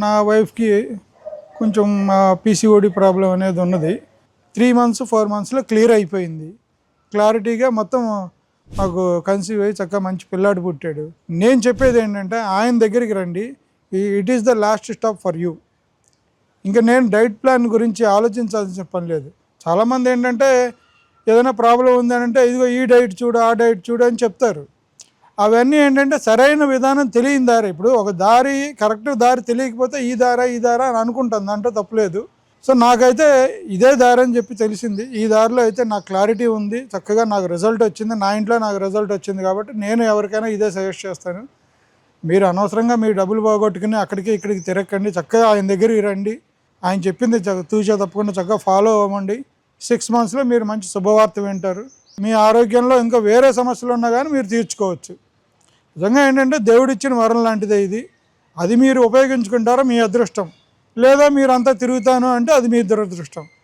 నా వైఫ్కి కొంచెం పీసీఓడి ప్రాబ్లం అనేది ఉన్నది. 3 మంత్స్ 4 మంత్స్లో క్లియర్ అయిపోయింది. క్లారిటీగా మొత్తం మాకు కన్సీవ్ అయ్యి చక్కగా మంచి పిల్లాడు పుట్టాడు. నేను చెప్పేది ఏంటంటే ఆయన దగ్గరికి రండి. It is the last stop for you. ఇంకా నేను డైట్ ప్లాన్ గురించి ఆలోచించాల్సిన పని లేదు. చాలామంది ఏంటంటే ఏదైనా ప్రాబ్లం ఉందనంటే ఇదిగో ఈ డైట్ చూడు, ఆ డైట్ చూడు అని చెప్తారు. అవన్నీ ఏంటంటే సరైన విధానం తెలియని దారి. ఇప్పుడు ఒక దారి కరెక్ట్ దారి తెలియకపోతే ఈ దారా అని అనుకుంటాను, దాంట్లో తప్పులేదు. సో నాకైతే ఇదే దారి అని చెప్పి తెలిసింది. ఈ దారిలో అయితే నాకు క్లారిటీ ఉంది, చక్కగా నాకు రిజల్ట్ వచ్చింది, నా ఇంట్లో నాకు రిజల్ట్ వచ్చింది. కాబట్టి నేను ఎవరికైనా ఇదే సజెస్ట్ చేస్తాను. మీరు అనవసరంగా మీ డబ్బులు పోగొట్టుకుని అక్కడికి ఇక్కడికి తిరగకండి, చక్కగా ఆయన దగ్గరికి రండి. ఆయన చెప్పింది తూచా తప్పకుండా చక్కగా ఫాలో అవ్వండి. 6 మంత్స్లో మీరు మంచి శుభవార్త వింటారు. మీ ఆరోగ్యంలో ఇంకా వేరే సమస్యలు ఉన్నా కానీ మీరు తీర్చుకోవచ్చు. నిజంగా ఏంటంటే దేవుడిచ్చిన వరం లాంటిదే ఇది. అది మీరు ఉపయోగించుకుంటారో మీ అదృష్టం, లేదా మీరు అంతా తిరుగుతాను అంటే అది మీ దురదృష్టం.